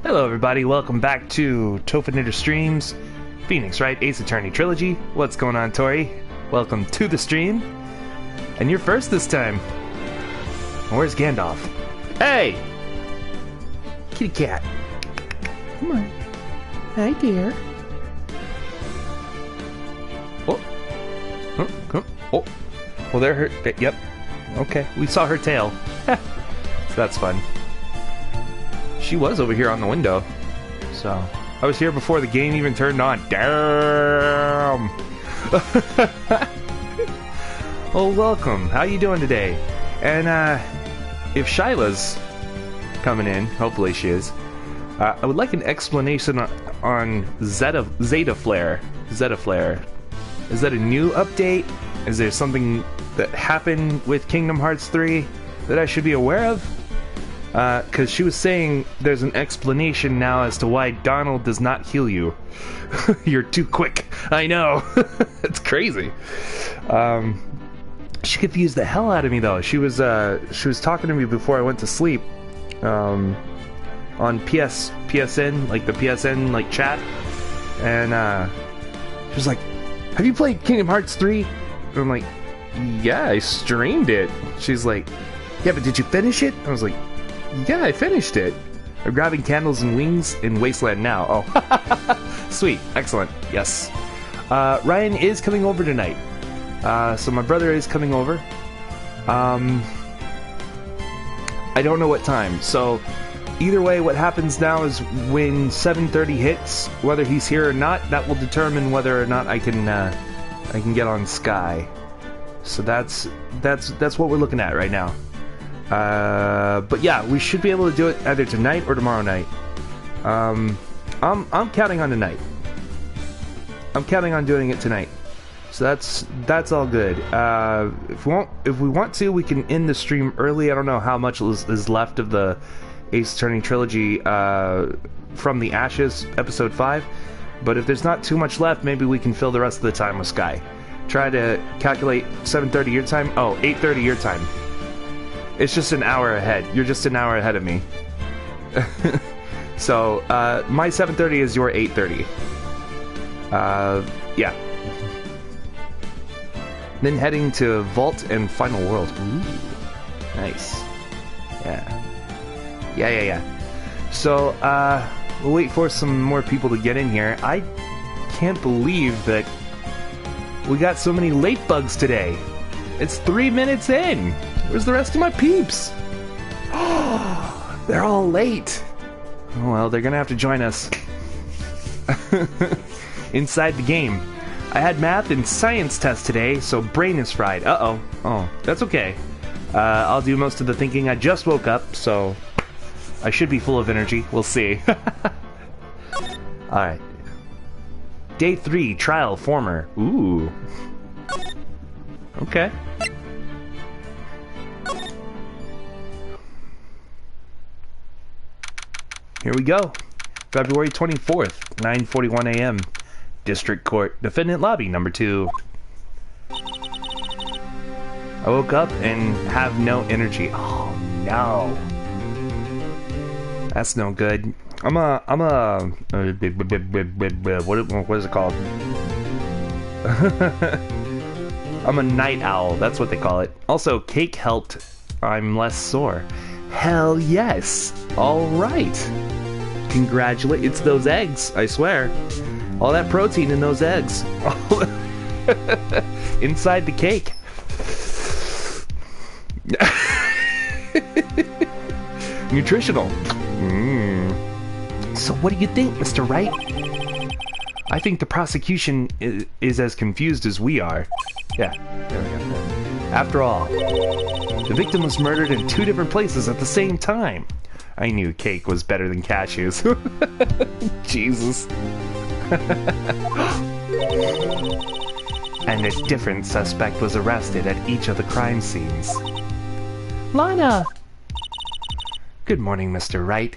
Hello everybody, welcome back to Tophinator Streams, Phoenix, Wright, Ace Attorney Trilogy. What's going on, Tori? Welcome to the stream. And you're first this time. Where's Gandalf? Hey! Kitty cat. Come on. Hi, dear. Oh. Oh, come. Oh. Well, there her... Yep. Okay, we saw her tail. So that's fun. She was over here on the window. So, I was here before the game even turned on. Damn! Well, welcome. How you doing today? And, if Shyla's coming in, hopefully she is, I would like an explanation on Zeta Flare. Zeta Flare. Is that a new update? Is there something that happened with Kingdom Hearts 3 that I should be aware of? Because she was saying there's an explanation now as to why Donald does not heal you. You're too quick. I know. It's crazy. She confused the hell out of me, though. She was talking to me before I went to sleep. On PSN, like the PSN like chat, and she was like, "Have you played Kingdom Hearts 3?" And I'm like, "Yeah, I streamed it." She's like, "Yeah, but did you finish it?" I was like, "Yeah, I finished it. I'm grabbing candles and wings in Wasteland now." Oh, sweet, excellent, yes. Ryan is coming over tonight, so my brother is coming over. I don't know what time, so either way, what happens now is when 7:30 hits, whether he's here or not, that will determine whether or not I can get on Sky. So that's what we're looking at right now. But yeah, we should be able to do it either tonight or tomorrow night. I'm counting on tonight. I'm counting on doing it tonight. So that's all good. If we want to, we can end the stream early. I don't know how much is left of the Ace Attorney Trilogy from the Ashes episode 5, but if there's not too much left, maybe we can fill the rest of the time with Sky. Try to calculate 7:30 your time. Oh, 8:30 your time. It's just an hour ahead. You're just an hour ahead of me. So, my 7:30 is your 8:30. Yeah. Then heading to Vault and Final World. Ooh. Nice. Yeah. Yeah. So, we'll wait for some more people to get in here. I can't believe that we got so many late bugs today. It's 3 minutes in. Where's the rest of my peeps? Oh, they're all late. Oh, well, they're gonna have to join us inside the game. I had math and science tests today, so brain is fried. Uh-oh. Oh, that's okay. I'll do most of the thinking. I just woke up, so I should be full of energy. We'll see. Alright. Day 3, Trial Former. Ooh. Okay. Here we go. February 24th, 9:41 a.m. District Court, Defendant Lobby, number 2. I woke up and have no energy. Oh, no. That's no good. I'm a what is it called? I'm a night owl. That's what they call it. Also, cake helped. I'm less sore. Hell yes. All right. Congratulate. It's those eggs. I swear. All that protein in those eggs. Inside the cake. Nutritional. So what do you think, Mr. Wright? I think the prosecution is as confused as we are. Yeah, there we go. After all, the victim was murdered in 2 different places at the same time. I knew cake was better than cashews. Jesus. And a different suspect was arrested at each of the crime scenes. Lana! Good morning, Mr. Wright.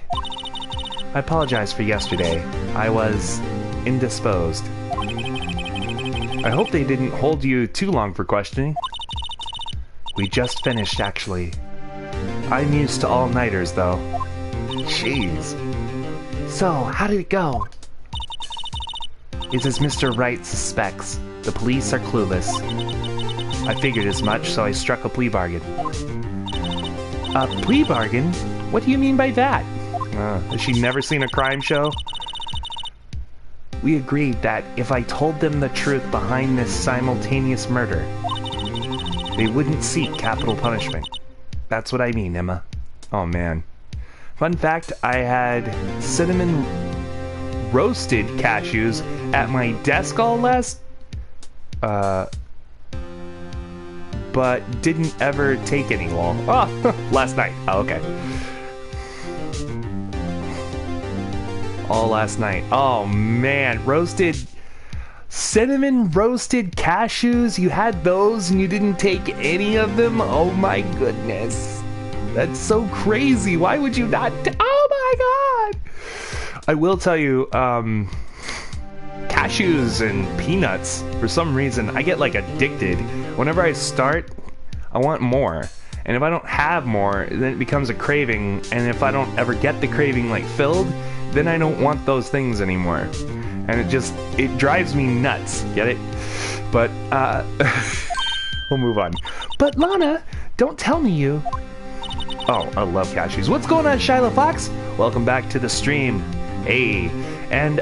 I apologize for yesterday. I was indisposed. I hope they didn't hold you too long for questioning. We just finished, actually. I'm used to all-nighters, though. Jeez. So, how did it go? It's as Mr. Wright suspects. The police are clueless. I figured as much, so I struck a plea bargain. A plea bargain? What do you mean by that? Has she never seen a crime show? We agreed that if I told them the truth behind this simultaneous murder, they wouldn't seek capital punishment. That's what I mean, Emma. Oh, man. Fun fact, I had cinnamon roasted cashews at my desk all but didn't ever take any long. Oh, last night. Oh, okay. All last night. Oh, man. Cinnamon roasted cashews? You had those and you didn't take any of them? Oh, my goodness. That's so crazy. Why would you not? Oh, my God. I will tell you, cashews and peanuts, for some reason, I get like addicted. Whenever I start, I want more. And if I don't have more, then it becomes a craving. And if I don't ever get the craving like filled, then I don't want those things anymore. And it drives me nuts. Get it? But, we'll move on. But Lana, don't tell me you... Oh, I love cashews. What's going on, Shiloh Fox? Welcome back to the stream. Hey. And,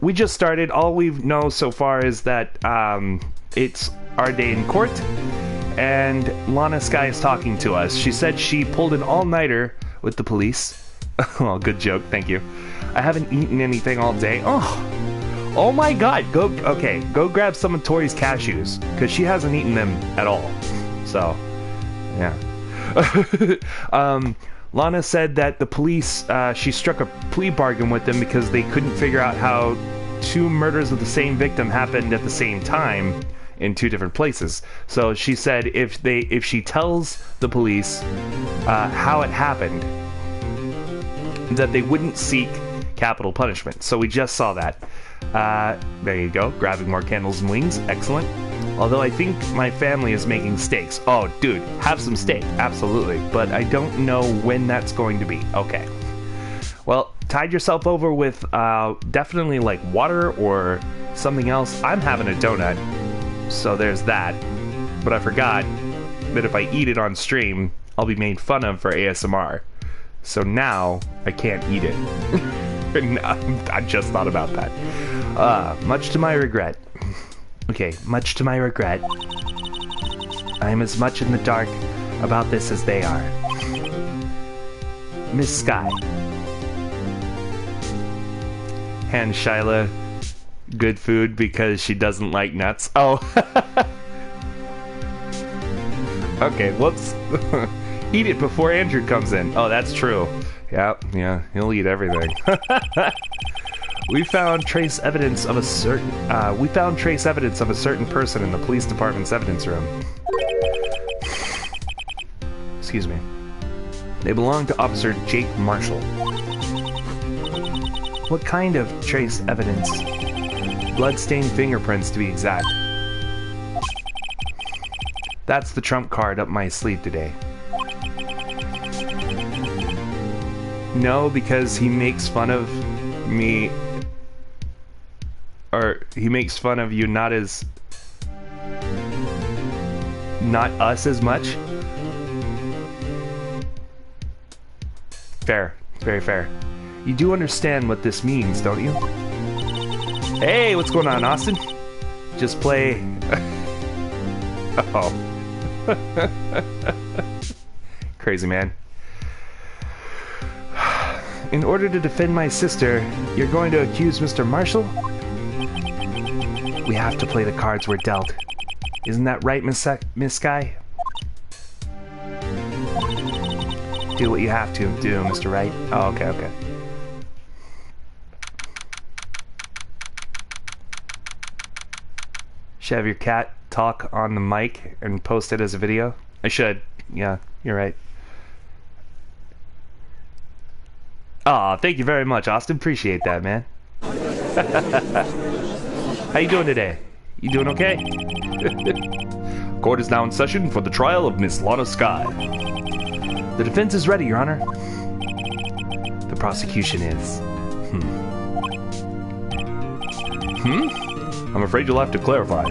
we just started. All we know so far is that, it's our day in court. And Lana Sky is talking to us. She said she pulled an all-nighter with the police. Oh, good joke. Thank you. I haven't eaten anything all day. Oh my God. Go grab some of Tori's cashews. Because she hasn't eaten them at all. So, yeah. Lana said that the police, she struck a plea bargain with them because they couldn't figure out how two murders of the same victim happened at the same time in two different places. So she said if she tells the police how it happened, that they wouldn't seek capital punishment. So we just saw that. There you go, grabbing more candles and wings. Excellent. Although I think my family is making steaks. Oh, dude, have some steak. Absolutely. But I don't know when that's going to be. Okay. Well, tide yourself over with definitely like water or something else. I'm having a donut, so there's that. But I forgot that if I eat it on stream, I'll be made fun of for ASMR. So now I can't eat it. I just thought about that. Much to my regret. Okay, much to my regret, I am as much in the dark about this as they are. Miss Sky. Hand Shyla good food because she doesn't like nuts. Oh. Okay, whoops. Eat it before Andrew comes in. Oh, that's true. Yeah, he'll eat everything. We found trace evidence of a certain person in the police department's evidence room. Excuse me. They belong to Officer Jake Marshall. What kind of trace evidence? Blood-stained fingerprints, to be exact. That's the trump card up my sleeve today. No, because he makes fun of me... Or he makes fun of you not us as much. Fair. It's very fair. You do understand what this means, don't you? Hey, what's going on, Austin? Just play... Oh. Crazy man. In order to defend my sister, you're going to accuse Mr. Marshall? We have to play the cards we're dealt. Isn't that right, Miss Sky? Do what you have to do, Mr. Wright. Oh, okay. Should have your cat talk on the mic and post it as a video? I should. Yeah, you're right. Aw, thank you very much, Austin. Appreciate that, man. How you doing today? You doing okay? Court is now in session for the trial of Miss Lana Sky. The defense is ready, Your Honor. The prosecution is. I'm afraid you'll have to clarify.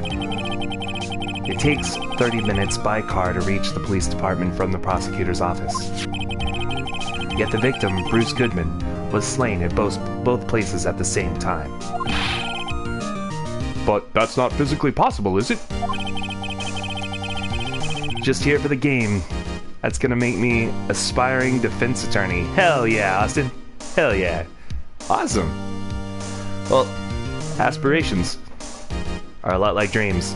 It takes 30 minutes by car to reach the police department from the prosecutor's office. Yet the victim, Bruce Goodman, was slain at both places at the same time. But that's not physically possible, is it? Just here for the game. That's gonna make me aspiring defense attorney. Hell yeah, Austin. Hell yeah. Awesome. Well, aspirations are a lot like dreams.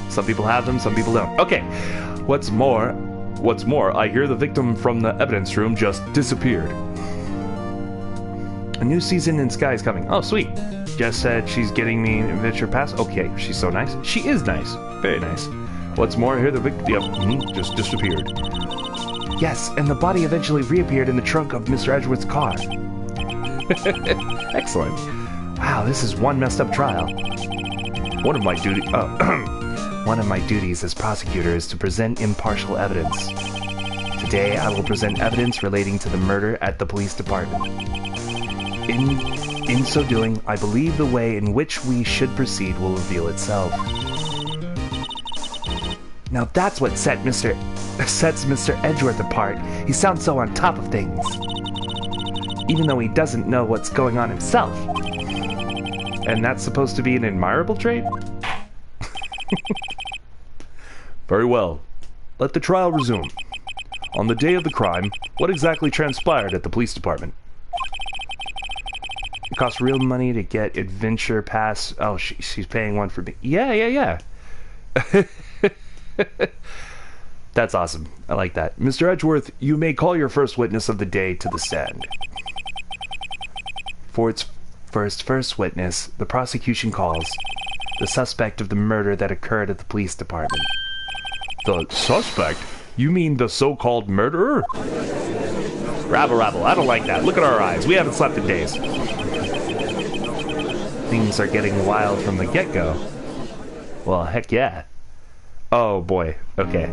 Some people have them, some people don't. Okay, what's more, I hear the victim from the evidence room just disappeared. A new season in Sky is coming. Oh, sweet. Jess said she's getting me an adventure pass. Okay, she's so nice. She is nice. Very nice. What's more, I hear the victim just disappeared. Yes, and the body eventually reappeared in the trunk of Mr. Edgeworth's car. Excellent. Wow, this is one messed up trial. One of my duties as prosecutor is to present impartial evidence. Today, I will present evidence relating to the murder at the police department. In so doing, I believe the way in which we should proceed will reveal itself. Now that's what sets Mr. Edgeworth apart. He sounds so on top of things, even though he doesn't know what's going on himself. And that's supposed to be an admirable trait? Very well. Let the trial resume. On the day of the crime, what exactly transpired at the police department? It costs real money to get adventure pass. Oh, she's paying one for me. Yeah. That's awesome. I like that. Mr. Edgeworth, you may call your first witness of the day to the stand. For its first witness, the prosecution calls the suspect of the murder that occurred at the police department. The suspect? You mean the so-called murderer? Rabble, I don't like that. Look at our eyes. We haven't slept in days. Things are getting wild from the get-go. Well, heck yeah. Oh boy. Okay.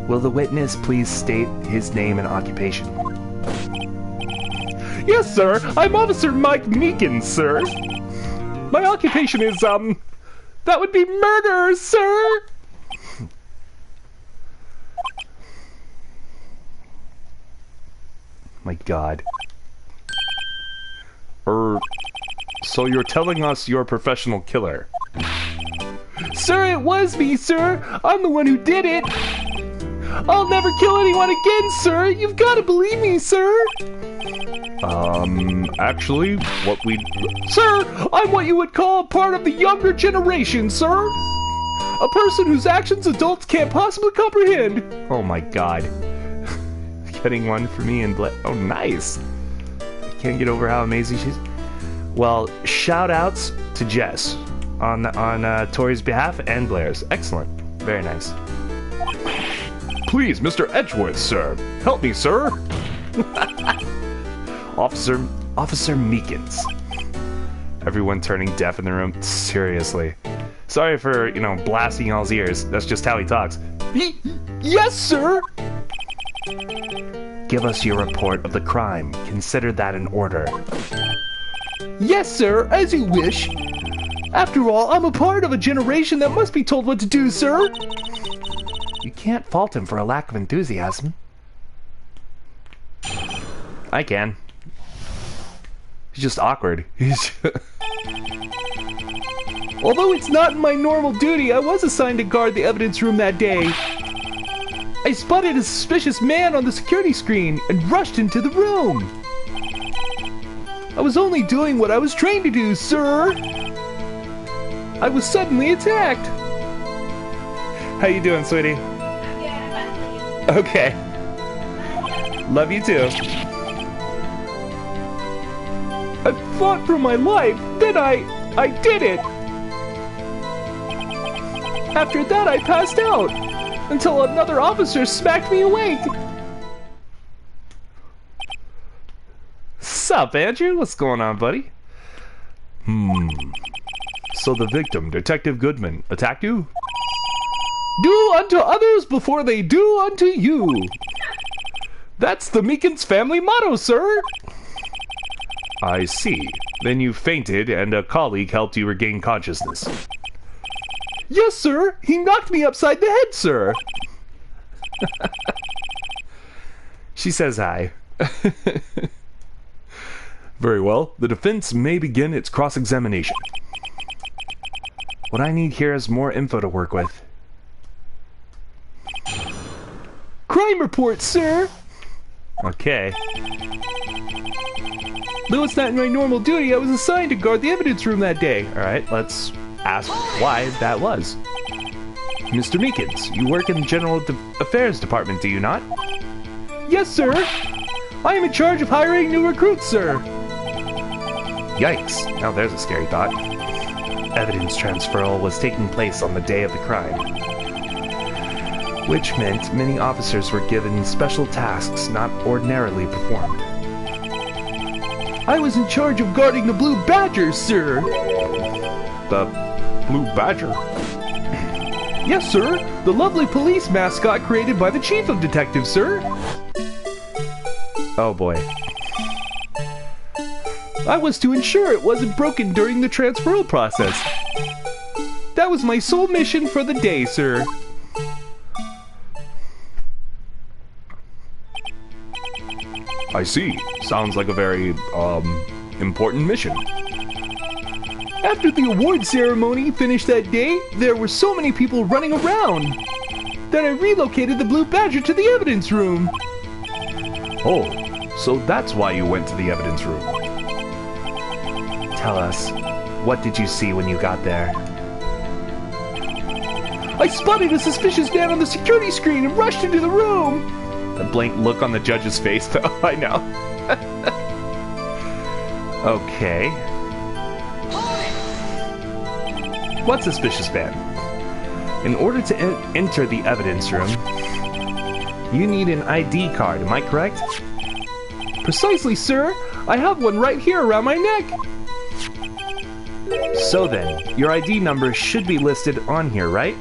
Will the witness please state his name and occupation? Yes, sir. I'm Officer Mike Meekins, sir. My occupation is, that would be murder, sir. My God. So you're telling us you're a professional killer? Sir, it was me, sir. I'm the one who did it. I'll never kill anyone again, sir. You've got to believe me, sir. Actually, Sir, I'm what you would call a part of the younger generation, sir. A person whose actions adults can't possibly comprehend. Oh my God. Getting one for me and oh, nice. I can't get over how amazing she's. Well, shout outs to Jess on Tori's behalf and Blair's. Excellent. Very nice. Please, Mr. Edgeworth, sir. Help me, sir. Officer Meekins. Everyone turning deaf in the room. Seriously. Sorry for, blasting y'all's ears. That's just how he talks. Yes, sir! Give us your report of the crime. Consider that an order. Yes, sir, as you wish. After all, I'm a part of a generation that must be told what to do, sir. You can't fault him for a lack of enthusiasm. I can. He's just awkward. Although it's not my normal duty, I was assigned to guard the evidence room that day. I spotted a suspicious man on the security screen and rushed into the room. I was only doing what I was trained to do, sir. I was suddenly attacked. How you doing, sweetie? I'm good. I'm about to leave. Okay. Love you too. I fought for my life. Then I did it. After that, I passed out until another officer smacked me awake. Sup, Andrew? What's going on, buddy? So the victim, Detective Goodman, attacked you? Do unto others before they do unto you. That's the Meekins family motto, sir! I see. Then you fainted and a colleague helped you regain consciousness. Yes, sir! He knocked me upside the head, sir! She says hi. Very well. The defense may begin its cross-examination. What I need here is more info to work with. Crime report, sir! Okay. Though it's not my normal duty, I was assigned to guard the evidence room that day. Alright, let's ask why that was. Mr. Meekins, you work in the General Affairs Department, do you not? Yes, sir! I am in charge of hiring new recruits, sir! Yikes, now there's a scary thought. Evidence transferal was taking place on the day of the crime, which meant many officers were given special tasks not ordinarily performed. I was in charge of guarding the Blue Badger, sir! The Blue Badger? Yes, sir! The lovely police mascot created by the Chief of Detectives, sir! Oh boy. I was to ensure it wasn't broken during the transferal process. That was my sole mission for the day, sir. I see. Sounds like a very, important mission. After the award ceremony finished that day, there were so many people running around that I relocated the Blue Badger to the evidence room. Oh, so that's why you went to the evidence room. Tell us, what did you see when you got there? I spotted a suspicious man on the security screen and rushed into the room! The blank look on the judge's face, though, I know. Okay. What suspicious man? In order to enter the evidence room, you need an ID card, am I correct? Precisely, sir! I have one right here around my neck! So then, your ID number should be listed on here, right?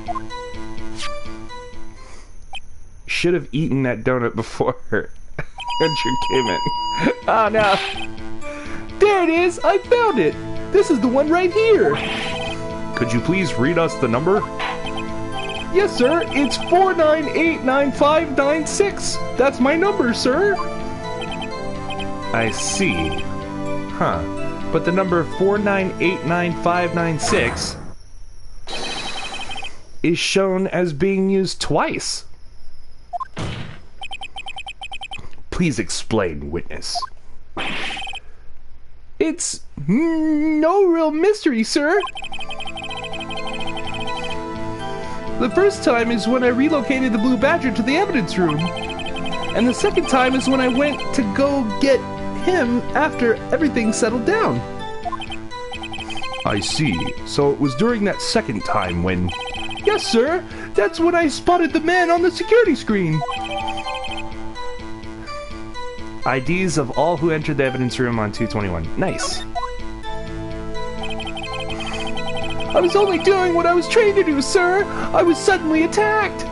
Should have eaten that donut before entry came in. Oh no! There it is! I found it! This is the one right here! Could you please read us the number? Yes, sir. It's 4989596. That's my number, sir. I see. Huh. But the number 4989596 is shown as being used twice. Please explain, witness. It's no real mystery, sir. The first time is when I relocated the Blue Badger to the evidence room. And the second time is when I went to go get him after everything settled down. I see. So it was during that second time when... Yes, sir. That's when I spotted the man on the security screen. IDs of all who entered the evidence room on 221. Nice. I was only doing what I was trained to do, sir! I was suddenly attacked!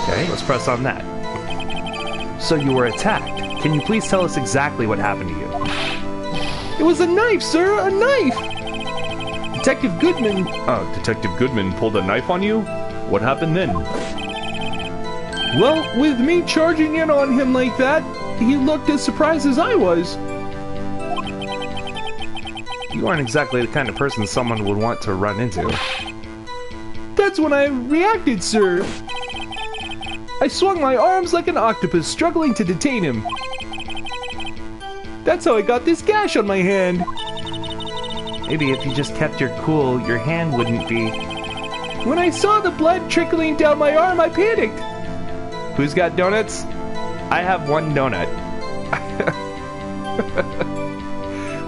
Okay, let's press on that. So you were attacked. Can you please tell us exactly what happened to you? It was a knife, sir! A knife! Detective Goodman... Oh, Detective Goodman pulled a knife on you? What happened then? Well, with me charging in on him like that, he looked as surprised as I was. You aren't exactly the kind of person someone would want to run into. That's when I reacted, sir. I swung my arms like an octopus, struggling to detain him. That's how I got this gash on my hand. Maybe if you just kept your cool, your hand wouldn't be... When I saw the blood trickling down my arm, I panicked. Who's got donuts? I have one donut.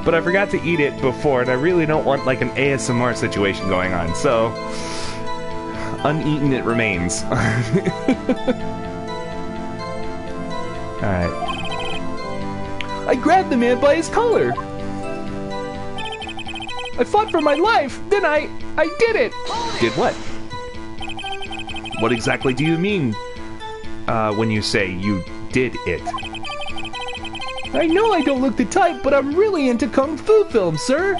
But I forgot to eat it before, and I really don't want like an ASMR situation going on, so uneaten it remains. Alright. I grabbed the man by his collar. I fought for my life, then I did it! Did what? What exactly do you mean? when you say you did it? I know I don't look the type, but I'm really into kung fu films, sir.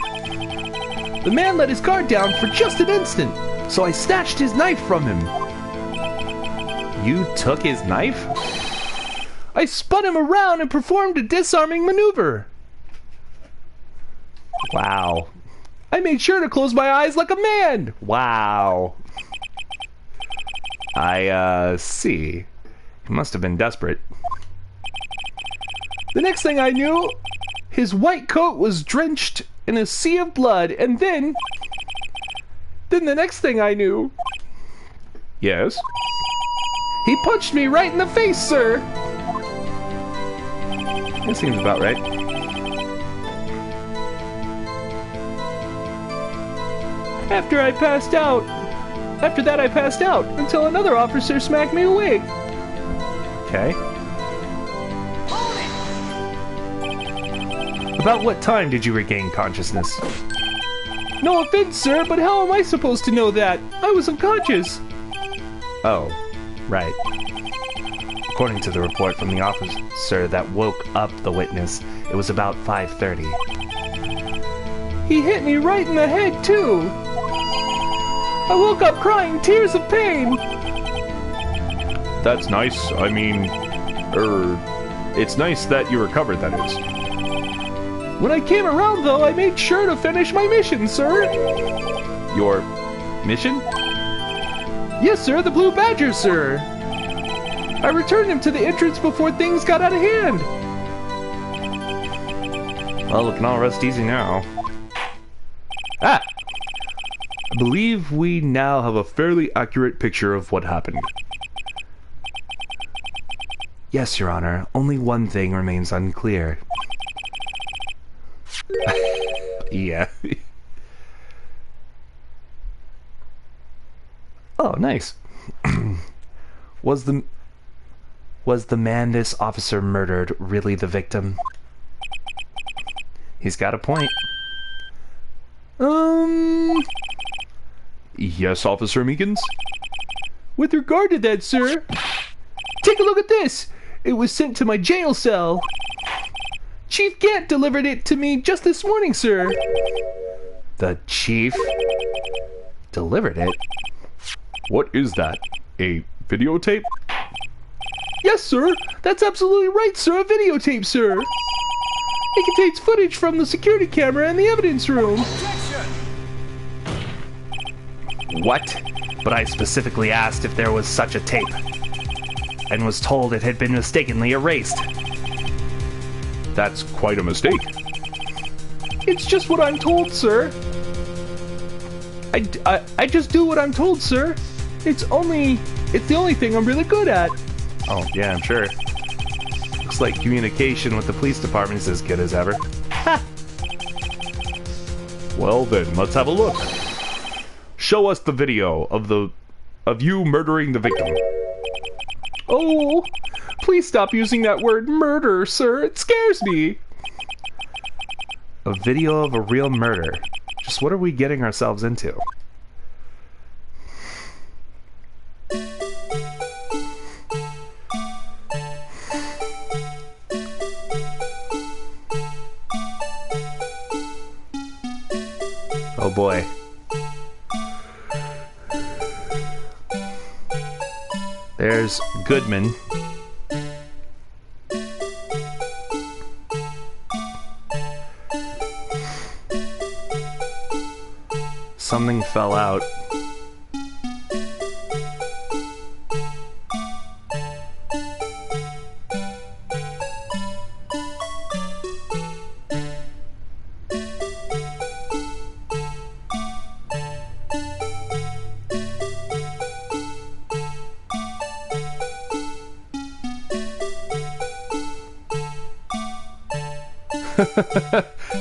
The man let his guard down for just an instant, so I snatched his knife from him. You took his knife? I spun him around and performed a disarming maneuver. Wow. I made sure to close my eyes like a man. Wow. I, see. He must have been desperate. The next thing I knew, his white coat was drenched in a sea of blood, and then the next thing I knew... Yes? He punched me right in the face, sir! That seems about right. After that, I passed out until another officer smacked me awake. Okay. About what time did you regain consciousness? No offense, sir, but how am I supposed to know that? I was unconscious. Oh, right. According to the report from the officer that woke up the witness, it was about 5:30. He hit me right in the head, too. I woke up crying tears of pain. That's nice. I mean, it's nice that you recovered, that is. When I came around, though, I made sure to finish my mission, sir. Your mission? Yes, sir, the Blue Badger, sir. I returned him to the entrance before things got out of hand. Well, it can all rest easy now. Ah! I believe we now have a fairly accurate picture of what happened. Yes, Your Honor. Only one thing remains unclear. Yeah. Oh, nice. Was the man this officer murdered really the victim? He's got a point. Yes, Officer Meekins? With regard to that, sir, take a look at this. It was sent to my jail cell. Chief Gant delivered it to me just this morning, sir. The chief delivered it? What is that? A videotape? Yes, sir. That's absolutely right, sir. A videotape, sir. It contains footage from the security camera in the evidence room. What? But I specifically asked if there was such a tape, and was told it had been mistakenly erased. That's quite a mistake. It's just what I'm told, sir. I just do what I'm told, sir. It's the only thing I'm really good at. Oh, yeah, I'm sure. Looks like communication with the police department is as good as ever. Ha! Well then, let's have a look. Show us the video of you murdering the victim. Oh, please stop using that word murder, sir. It scares me. A video of a real murder. Just what are we getting ourselves into? Oh boy. There's Goodman. Something fell out.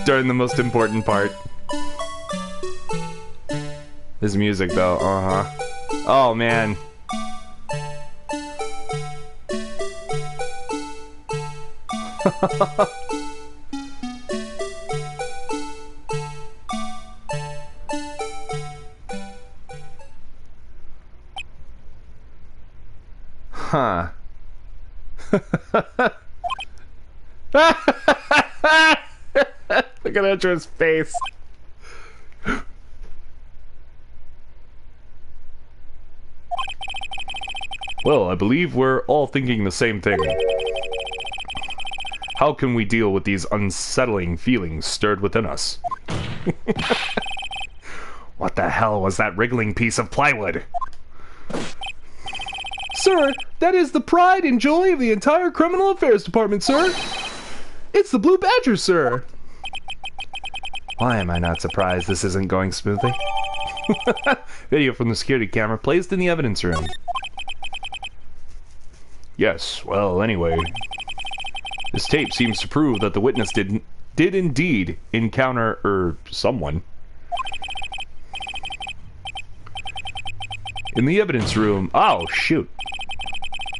During the most important part. His music, though. Oh, man. Huh. Look at Etra's face. Well, I believe we're all thinking the same thing. How can we deal with these unsettling feelings stirred within us? What the hell was that wriggling piece of plywood? Sir, that is the pride and joy of the entire Criminal Affairs Department, sir. It's the Blue Badger, sir. Why am I not surprised this isn't going smoothly? Video from the security camera placed in the evidence room. Yes, well, anyway. This tape seems to prove that the witness did indeed encounter, someone. In the evidence room... Oh, shoot.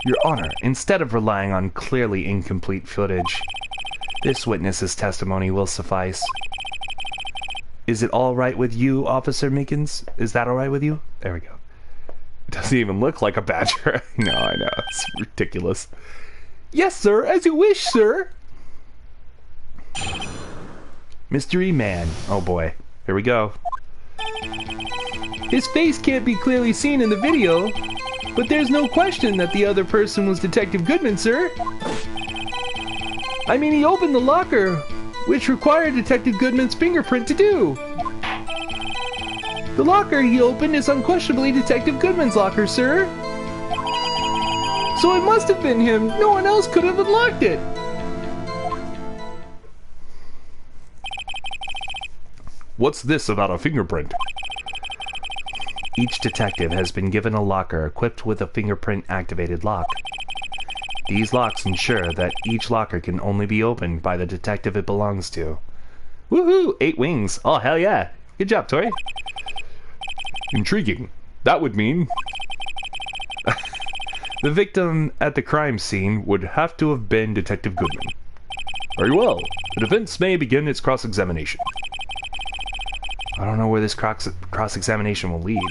Your Honor, instead of relying on clearly incomplete footage, this witness's testimony will suffice. Is it all right with you, Officer Meekins? Is that all right with you? There we go. It doesn't even look like a badger. No, I know. It's ridiculous. Yes, sir. As you wish, sir. Mystery Man. Oh, boy. Here we go. His face can't be clearly seen in the video, but there's no question that the other person was Detective Goodman, sir. I mean, he opened the locker, which required Detective Goodman's fingerprint to do. The locker he opened is unquestionably Detective Goodman's locker, sir. So it must have been him. No one else could have unlocked it. What's this about a fingerprint? Each detective has been given a locker equipped with a fingerprint-activated lock. These locks ensure that each locker can only be opened by the detective it belongs to. Woohoo! 8 wings! Oh, hell yeah! Good job, Tori. Intriguing. That would mean... the victim at the crime scene would have to have been Detective Goodman. Very well. The defense may begin its cross-examination. I don't know where this cross-examination will lead.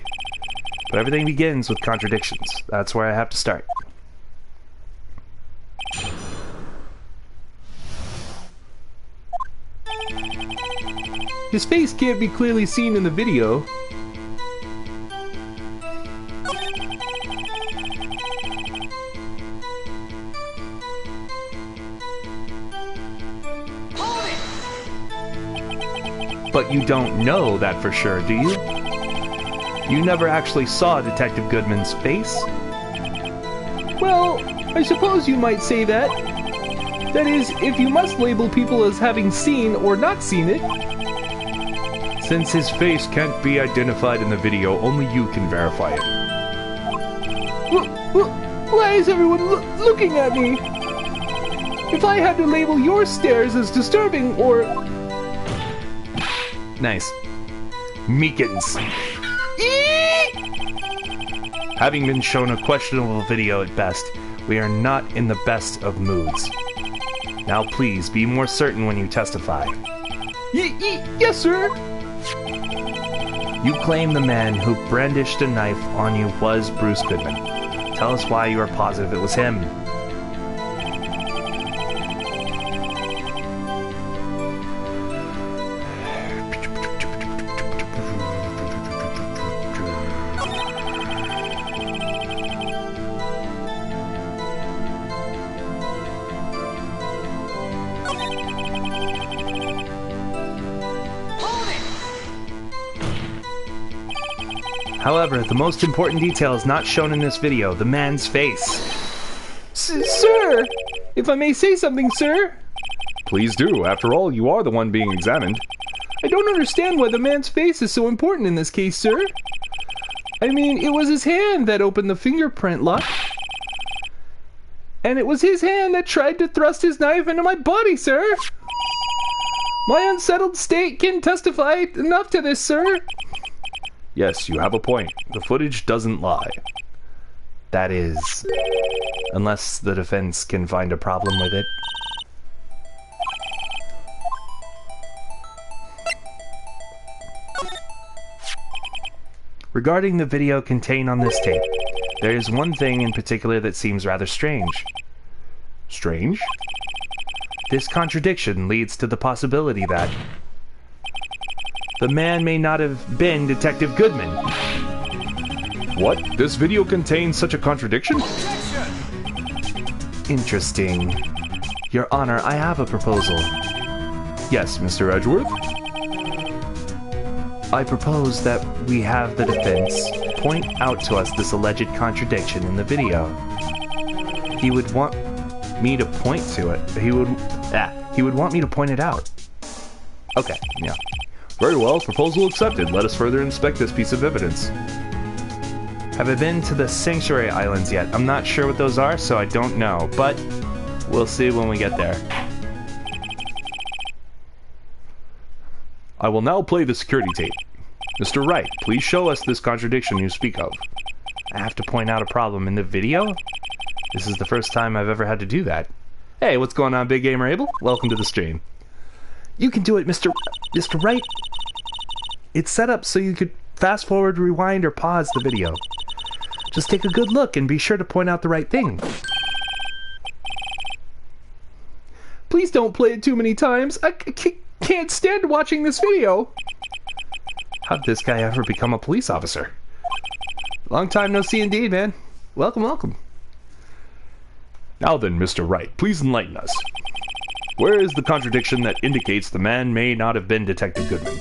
But everything begins with contradictions. That's where I have to start. His face can't be clearly seen in the video. But you don't know that for sure, do you? You never actually saw Detective Goodman's face? Well, I suppose you might say that. That is, if you must label people as having seen or not seen it. Since his face can't be identified in the video, only you can verify it. Why is everyone looking at me? If I had to label your stares as disturbing or... Nice. Meekins. Having been shown a questionable video at best, we are not in the best of moods. Now please, be more certain when you testify. Yes, sir. You claim the man who brandished a knife on you was Bruce Goodman. Tell us why you are positive it was him. However, the most important detail is not shown in this video, the man's face. Sir! If I may say something, sir? Please do. After all, you are the one being examined. I don't understand why the man's face is so important in this case, sir. I mean, it was his hand that opened the fingerprint lock. And it was his hand that tried to thrust his knife into my body, sir. My unsettled state can testify enough to this, sir. Yes, you have a point. The footage doesn't lie. That is, unless the defense can find a problem with it. Regarding the video contained on this tape, there is one thing in particular that seems rather strange. Strange. This contradiction leads to the possibility that the man may not have been Detective Goodman. What? This video contains such a contradiction? Interesting. Your Honor, I have a proposal. Yes, Mr. Edgeworth? I propose that we have the defense point out to us this alleged contradiction in the video. He would want me to point to it. He would want me to point it out. Okay, yeah. Very well, proposal accepted. Let us further inspect this piece of evidence. Have I been to the Sanctuary Islands yet? I'm not sure what those are, so I don't know, but we'll see when we get there. I will now play the security tape. Mr. Wright, please show us this contradiction you speak of. I have to point out a problem in the video? This is the first time I've ever had to do that. Hey, what's going on, Big Gamer Abel? Welcome to the stream. You can do it, Mr. Wright. It's set up so you could fast forward, rewind, or pause the video. Just take a good look and be sure to point out the right thing. Please don't play it too many times. I can't stand watching this video. How'd this guy ever become a police officer? Long time no see indeed, man. Welcome, welcome. Now then, Mr. Wright, please enlighten us. Where is the contradiction that indicates the man may not have been Detective Goodman?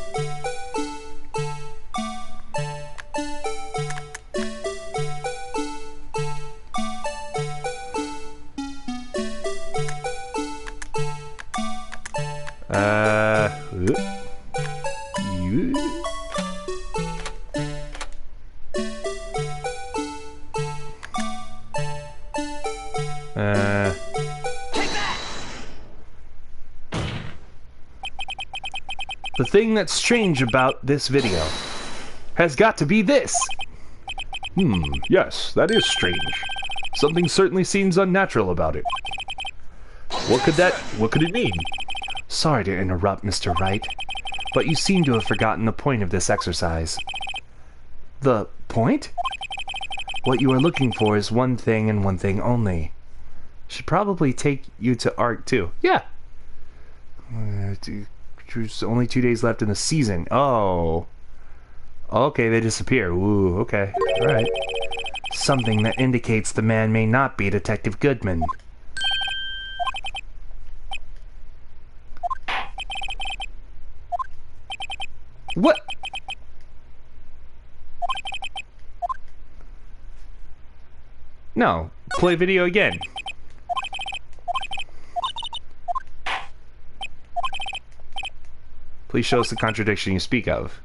The thing that's strange about this video has got to be this. Yes, that is strange. Something certainly seems unnatural about it. What could it mean? Sorry to interrupt, Mr. Wright, but you seem to have forgotten the point of this exercise. The point? What you are looking for is one thing and one thing only. Should probably take you to Arc 2. Yeah. There's only 2 days left in the season. Oh. Okay, they disappear. Ooh, okay. Alright. Something that indicates the man may not be Detective Goodman. What? No. Play video again. Please show us the contradiction you speak of.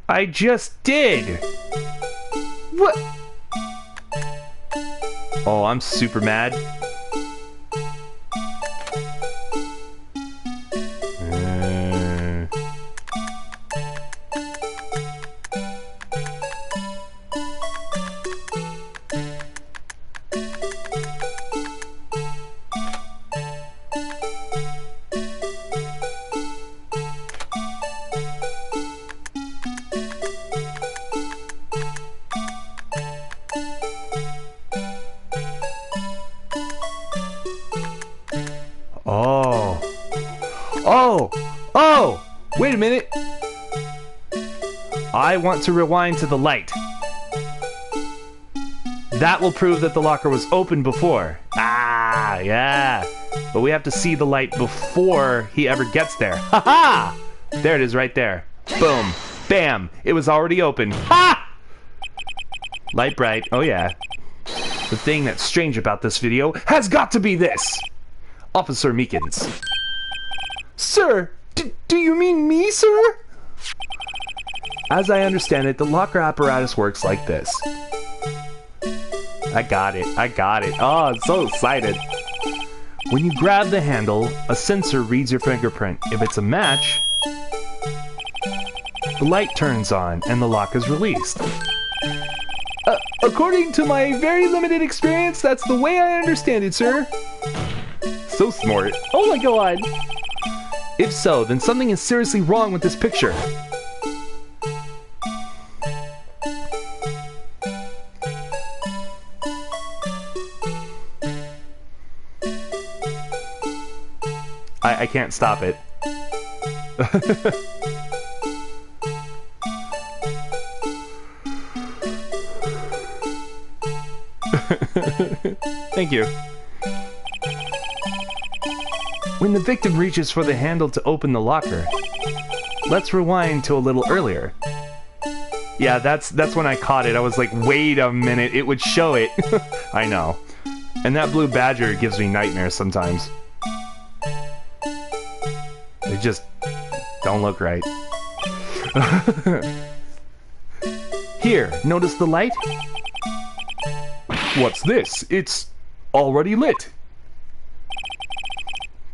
I just did! What? Oh, I'm super mad. Oh! Wait a minute. I want to rewind to the light. That will prove that the locker was open before. Ah, yeah. But we have to see the light before he ever gets there. Ha-ha! There it is right there. Boom. Bam. It was already open. Ha! Light bright. Oh, yeah. The thing that's strange about this video has got to be this. Officer Meekins. Sir, do you mean me, sir? As I understand it, the locker apparatus works like this. I got it. Oh, I'm so excited. When you grab the handle, a sensor reads your fingerprint. If it's a match, the light turns on and the lock is released. According to my very limited experience, that's the way I understand it, sir. So smart. Oh my god. If so, then something is seriously wrong with this picture. I can't stop it. Thank you. When the victim reaches for the handle to open the locker, let's rewind to a little earlier. Yeah, that's when I caught it. I was like, wait a minute, it would show it. I know. And that blue badger gives me nightmares sometimes. They just don't look right. Here, notice the light? What's this? It's already lit.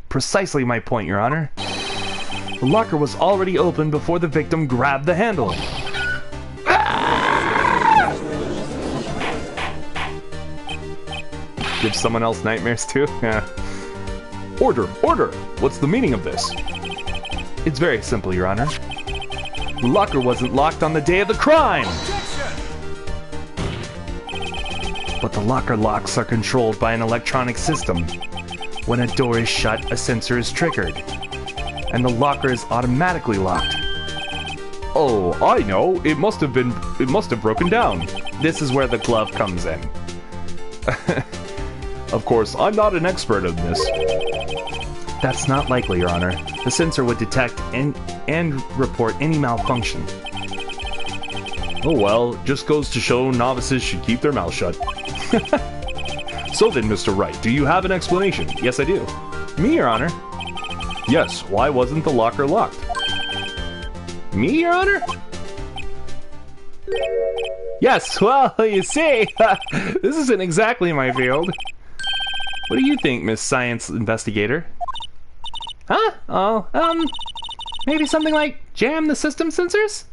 Precisely my point, Your Honor. The locker was already open before the victim grabbed the handle. Give someone else nightmares too? Yeah. Order! Order! What's the meaning of this? It's very simple, Your Honor. The locker wasn't locked on the day of the crime! But the locker locks are controlled by an electronic system. When a door is shut, a sensor is triggered, and the locker is automatically locked. Oh, I know. It must have broken down. This is where the glove comes in. Of course, I'm not an expert in this. That's not likely, Your Honor. The sensor would detect and report any malfunction. Oh well, just goes to show novices should keep their mouths shut. So then, Mr. Wright, do you have an explanation? Yes, I do. Me, Your Honor? Yes, why wasn't the locker locked? Me, Your Honor? Yes, well, you see, this isn't exactly my field. What do you think, Miss Science Investigator? Huh? Oh, maybe something like jam the system sensors?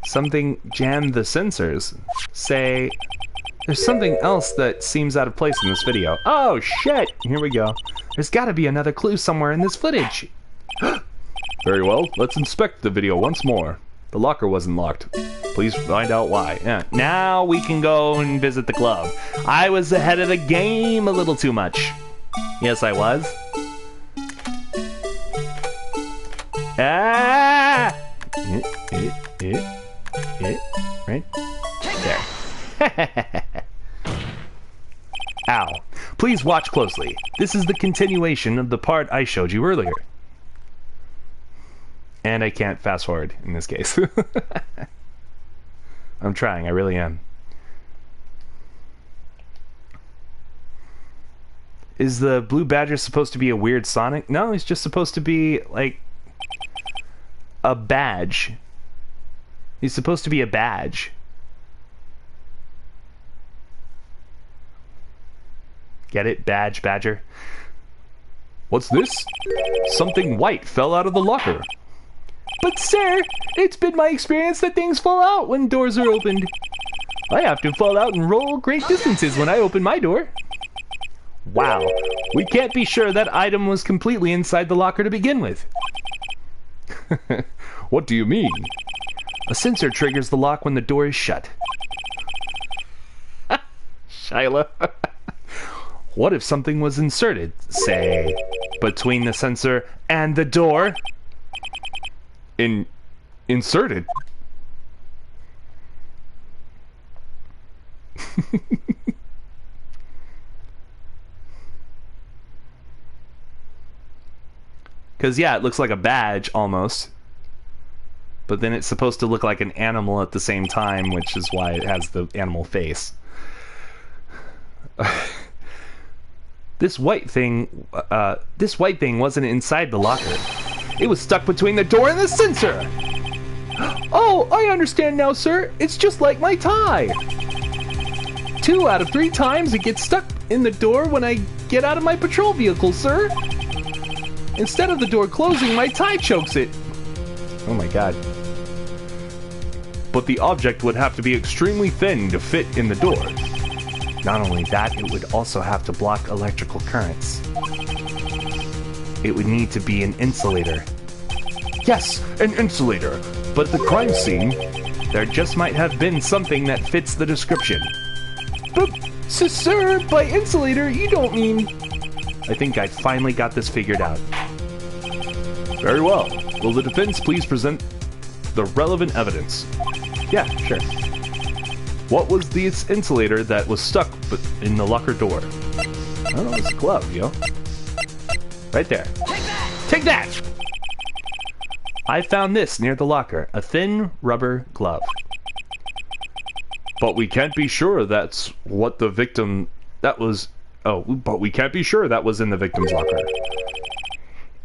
Something jam the sensors? Say, there's something else that seems out of place in this video. Oh, shit! Here we go. There's gotta be another clue somewhere in this footage. Very well, let's inspect the video once more. The locker wasn't locked. Please find out why. Yeah. Now we can go and visit the club. I was ahead of the game a little too much. Yes, I was. Ah! Right there. Ow. Please watch closely. This is the continuation of the part I showed you earlier. And I can't fast forward in this case. I'm trying, I really am. Is the blue badger supposed to be a weird Sonic? No, he's just supposed to be, like, a badge. He's supposed to be a badge. Get it? Badge, badger. What's this? Something white fell out of the locker. But sir, it's been my experience that things fall out when doors are opened. I have to fall out and roll great distances when I open my door. Wow, we can't be sure that item was completely inside the locker to begin with. What do you mean? A sensor triggers the lock when the door is shut. Shyla. What if something was inserted, say, between the sensor and the door? Inserted? Because, yeah, it looks like a badge, almost. But then it's supposed to look like an animal at the same time, which is why it has the animal face. This white thing wasn't inside the locker. It was stuck between the door and the sensor! Oh, I understand now, sir. It's just like my tie. 2 out of 3 times it gets stuck in the door when I get out of my patrol vehicle, sir. Instead of the door closing, my tie chokes it. Oh my god. But the object would have to be extremely thin to fit in the door. Not only that, it would also have to block electrical currents. It would need to be an insulator. Yes, an insulator. But the crime scene, there just might have been something that fits the description. But, sir, by insulator, you don't mean... I think I finally got this figured out. Very well. Will the defense please present the relevant evidence? Yeah, sure. What was this insulator that was stuck in the locker door? I don't know, it's a glove, yo. Right there. Take that! I found this near the locker. A thin rubber glove. But we can't be sure that's what the victim... That was... Oh, but we can't be sure that was in the victim's locker.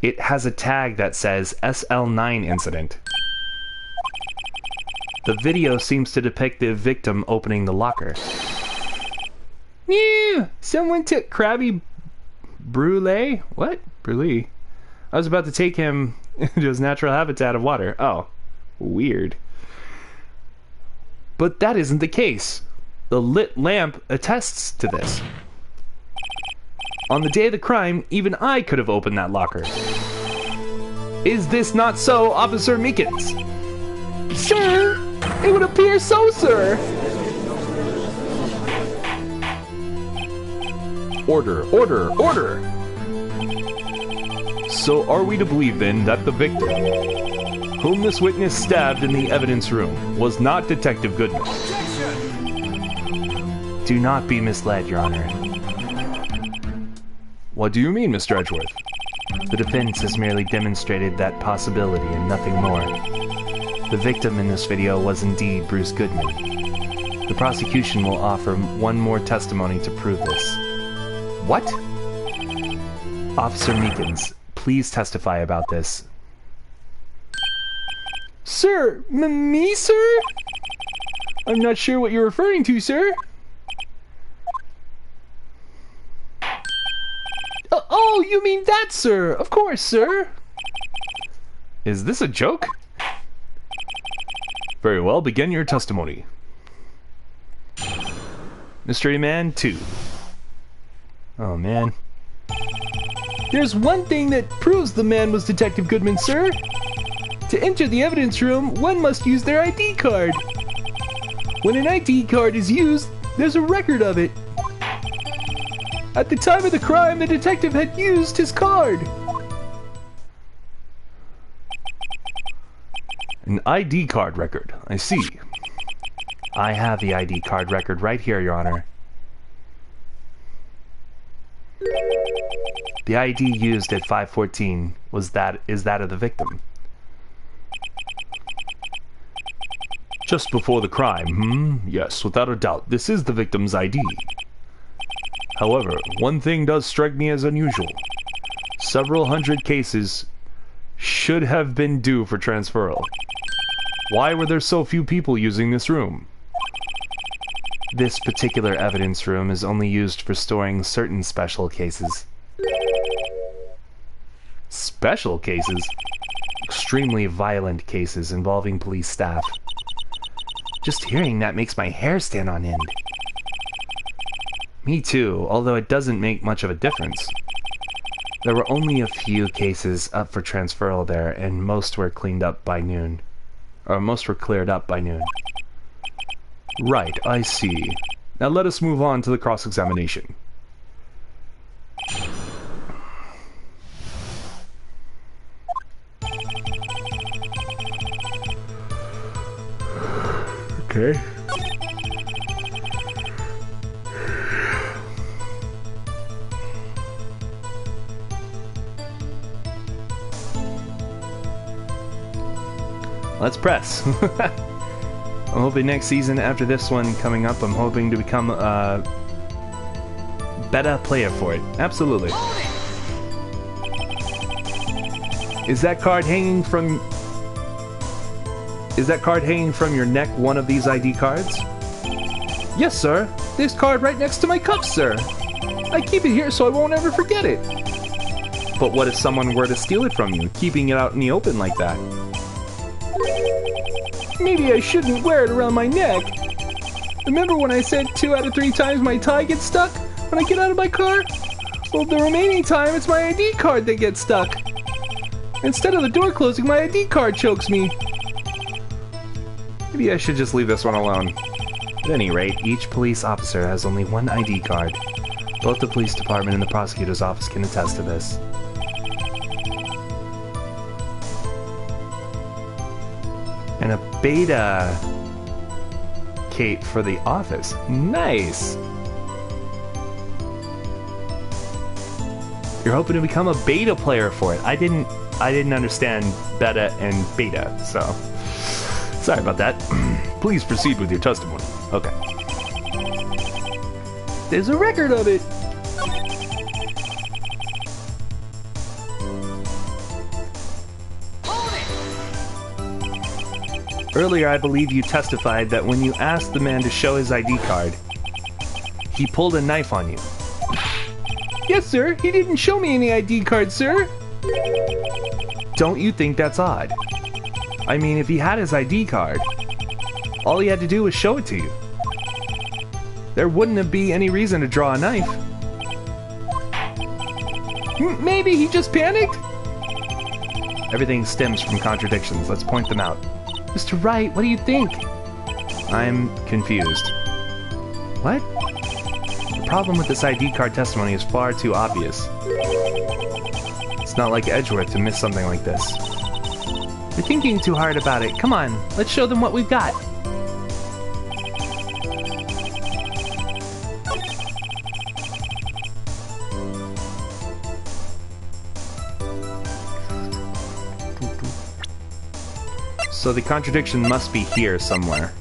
It has a tag that says SL9 incident. The video seems to depict the victim opening the locker. Yeah, someone took Krabby Brulee? What? Brulee? I was about to take him into his natural habitat of water. Oh, weird. But that isn't the case. The lit lamp attests to this. On the day of the crime, even I could have opened that locker. Is this not so, Officer Meekins? Sir, it would appear so, sir. Order, order, order! So are we to believe then that the victim, whom this witness stabbed in the evidence room, was not Detective Goodman? Do not be misled, Your Honor. What do you mean, Mr. Edgeworth? The defense has merely demonstrated that possibility and nothing more. The victim in this video was indeed Bruce Goodman. The prosecution will offer one more testimony to prove this. What? Officer Meekins, please testify about this. Sir, me, sir? I'm not sure what you're referring to, sir. Oh, you mean that, sir? Of course, sir. Is this a joke? Very well, begin your testimony. Mystery Man 2. Oh, man. There's one thing that proves the man was Detective Goodman, sir. To enter the evidence room, one must use their ID card. When an ID card is used, there's a record of it. At the time of the crime, the detective had used his card. An ID card record, I see. I have the ID card record right here, Your Honor. The ID used at 514 is that of the victim. Just before the crime, Yes, without a doubt, this is the victim's ID. However, one thing does strike me as unusual. Several hundred cases should have been due for transferal. Why were there so few people using this room? This particular evidence room is only used for storing certain special cases. Special cases? Extremely violent cases involving police staff. Just hearing that makes my hair stand on end. Me too, although it doesn't make much of a difference. There were only a few cases up for transferal there, and most were cleaned up by noon. Or most were cleared up by noon. Right, I see. Now let us move on to the cross-examination. Okay. Let's press. I'm hoping next season after this one coming up, I'm hoping to become a better player for it. Absolutely. Is that card hanging from your neck one of these ID cards? Yes, sir. This card right next to my cup, sir. I keep it here so I won't ever forget it. But what if someone were to steal it from you, keeping it out in the open like that? Maybe I shouldn't wear it around my neck. Remember when I said 2 out of 3 times my tie gets stuck when I get out of my car? Well, the remaining time it's my ID card that gets stuck. Instead of the door closing, my ID card chokes me. Maybe I should just leave this one alone. At any rate, each police officer has only one ID card. Both the police department and the prosecutor's office can attest to this. And a beta Kate for the office. Nice! You're hoping to become a beta player for it. I didn't understand beta and beta, so sorry about that. Please proceed with your testimony. Okay. There's a record of it. Earlier, I believe you testified that when you asked the man to show his ID card, he pulled a knife on you. Yes, sir. He didn't show me any ID card, sir. Don't you think that's odd? I mean, if he had his ID card, all he had to do was show it to you. There wouldn't have been any reason to draw a knife. Maybe he just panicked? Everything stems from contradictions. Let's point them out. Mr. Wright, what do you think? I'm confused. What? The problem with this ID card testimony is far too obvious. It's not like Edgeworth to miss something like this. You're thinking too hard about it. Come on, let's show them what we've got. So the contradiction must be here somewhere.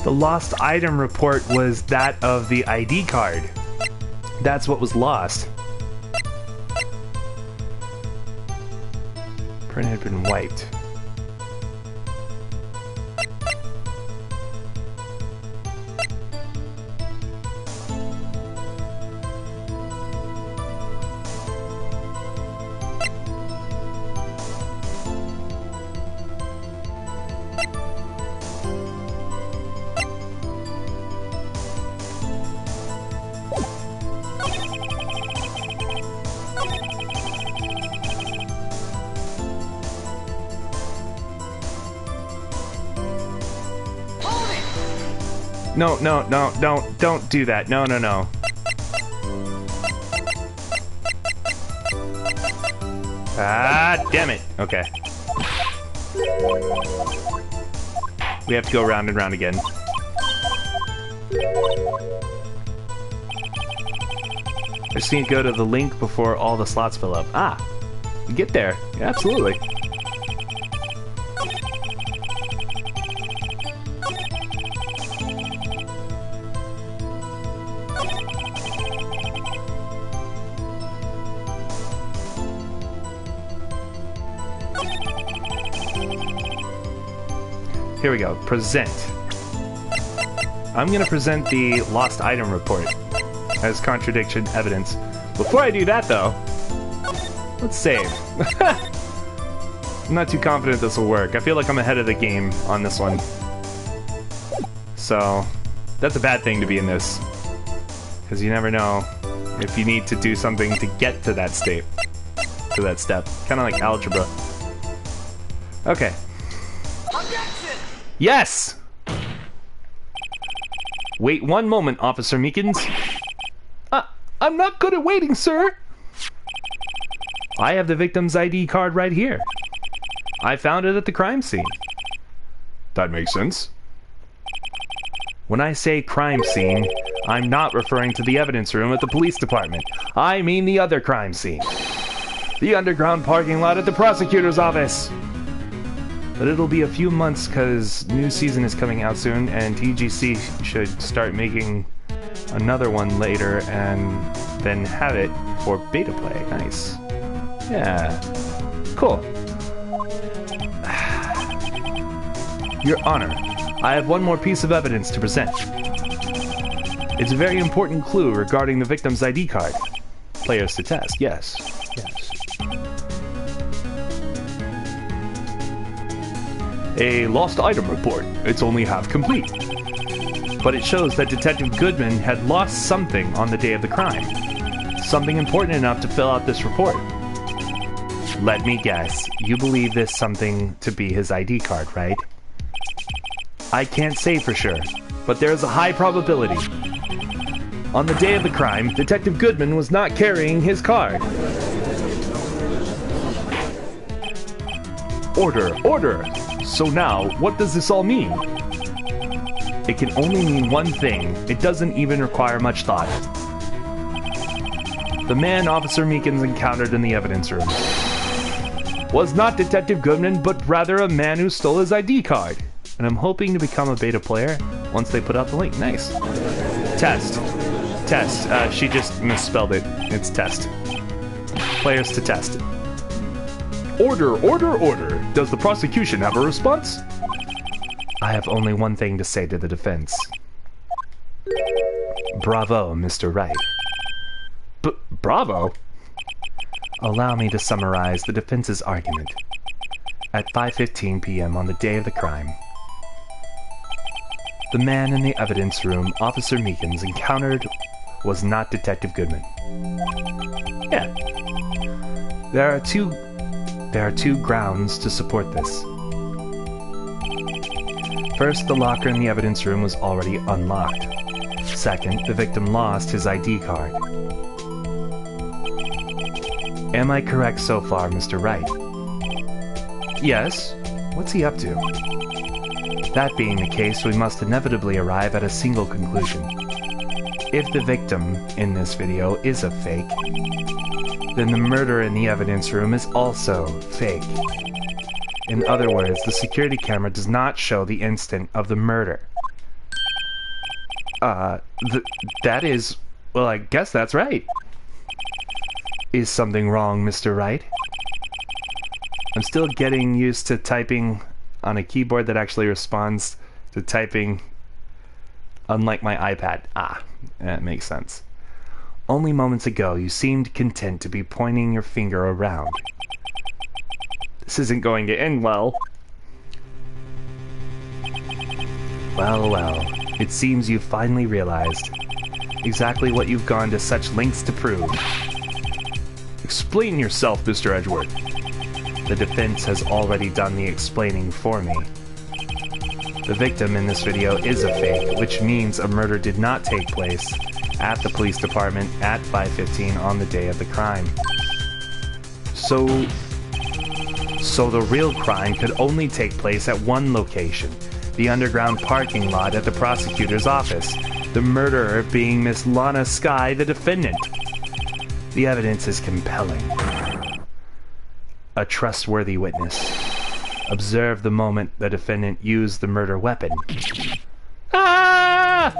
The lost item report was that of the ID card. That's what was lost. Print had been wiped. No, don't do that. No. Ah, damn it. Okay. We have to go round and round again. I just need to go to the link before all the slots fill up. Ah, get there. Yeah, absolutely. Here we go. Present. I'm going to present the lost item report as contradiction evidence. Before I do that, though, let's save. I'm not too confident this will work. I feel like I'm ahead of the game on this one. So, that's a bad thing to be in this. Because you never know if you need to do something to get to that state. To that step. Kind of like algebra. Okay. Yes! Wait one moment, Officer Meekins. I'm not good at waiting, sir. I have the victim's ID card right here. I found it at the crime scene. That makes sense. When I say crime scene, I'm not referring to the evidence room at the police department. I mean the other crime scene. the underground parking lot at the prosecutor's office. But it'll be a few months because new season is coming out soon, and TGC should start making another one later and then have it for beta play. Nice. Yeah. Cool. Your Honor, I have one more piece of evidence to present. It's a very important clue regarding the victim's ID card. Players to test, yes. Yes. A lost item report. It's only half complete. But it shows that Detective Goodman had lost something on the day of the crime. Something important enough to fill out this report. Let me guess. You believe this something to be his ID card, right? I can't say for sure, but there is a high probability. On the day of the crime, Detective Goodman was not carrying his card. Order, order! So now, what does this all mean? It can only mean one thing. It doesn't even require much thought. The man Officer Meekins encountered in the evidence room was not Detective Goodman, but rather a man who stole his ID card. And I'm hoping to become a beta player once they put out the link. Nice. Test. Test. She just misspelled it. It's test. Players to test. Order, order, order. Does the prosecution have a response? I have only one thing to say to the defense. Bravo, Mr. Wright. Bravo? Allow me to summarize the defense's argument. At 5:15 p.m. on the day of the crime, the man in the evidence room Officer Meekins encountered was not Detective Goodman. Yeah. There are two grounds to support this. First, the locker in the evidence room was already unlocked. Second, the victim lost his ID card. Am I correct so far, Mr. Wright? Yes. What's he up to? That being the case, we must inevitably arrive at a single conclusion. If the victim in this video is a fake, then the murder in the evidence room is also fake. In other words, the security camera does not show the instant of the murder. That is... well, I guess that's right. Is something wrong, Mr. Wright? I'm still getting used to typing on a keyboard that actually responds to typing, unlike my iPad. That makes sense. Only moments ago, you seemed content to be pointing your finger around. This isn't going to end well. Well, well. It seems you've finally realized exactly what you've gone to such lengths to prove. Explain yourself, Mr. Edgeworth. The defense has already done the explaining for me. The victim in this video is a fake, which means a murder did not take place at the police department at 5:15 on the day of the crime. So the real crime could only take place at one location, the underground parking lot at the prosecutor's office, the murderer being Miss Lana Skye, the defendant. The evidence is compelling. A trustworthy witness observed the moment the defendant used the murder weapon. Ah!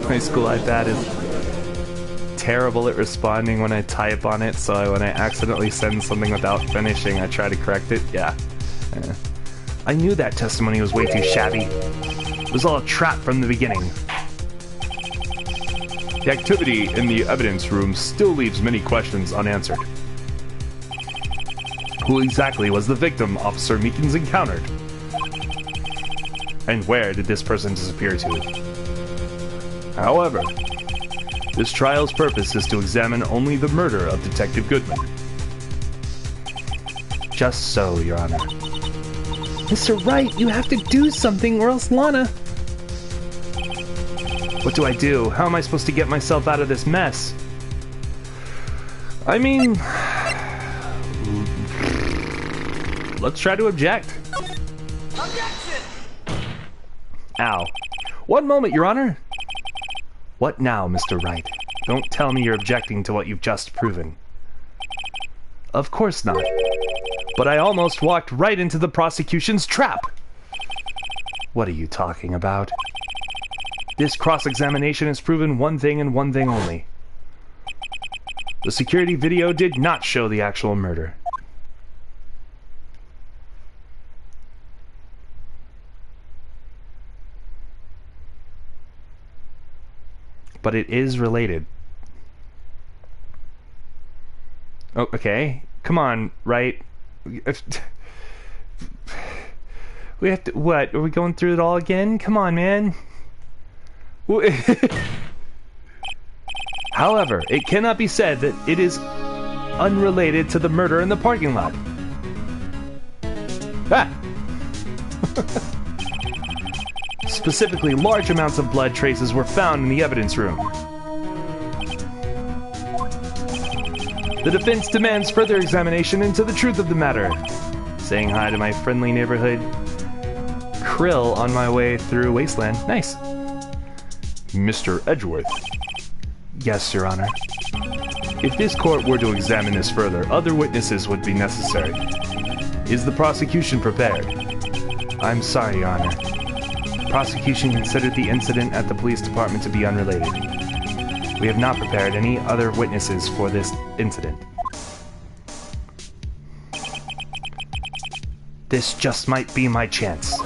My school iPad is terrible at responding when I type on it, so when I accidentally send something without finishing, I try to correct it. Yeah. I knew that testimony was way too shabby. It was all a trap from the beginning. The activity in the evidence room still leaves many questions unanswered. Who exactly was the victim Officer Meekins encountered? And where did this person disappear to? However, this trial's purpose is to examine only the murder of Detective Goodman. Just so, Your Honor. Mr. Wright, you have to do something or else Lana... What do I do? How am I supposed to get myself out of this mess? I mean... let's try to object. Objection! Ow. One moment, Your Honor. What now, Mr. Wright? Don't tell me you're objecting to what you've just proven. Of course not. But I almost walked right into the prosecution's trap. What are you talking about? This cross-examination has proven one thing and one thing only. The security video did not show the actual murder. But it is related. Oh, okay. Come on, Wright. We have to... What? Are we going through it all again? Come on, man. However, it cannot be said that it is unrelated to the murder in the parking lot. Ah! Specifically, large amounts of blood traces were found in the evidence room. The defense demands further examination into the truth of the matter. Saying hi to my friendly neighborhood Krill on my way through Wasteland. Nice. Mr. Edgeworth. Yes, Your Honor. If this court were to examine this further, other witnesses would be necessary. Is the prosecution prepared? I'm sorry, Your Honor. Prosecution considered the incident at the police department to be unrelated. We have not prepared any other witnesses for this incident. This just might be my chance.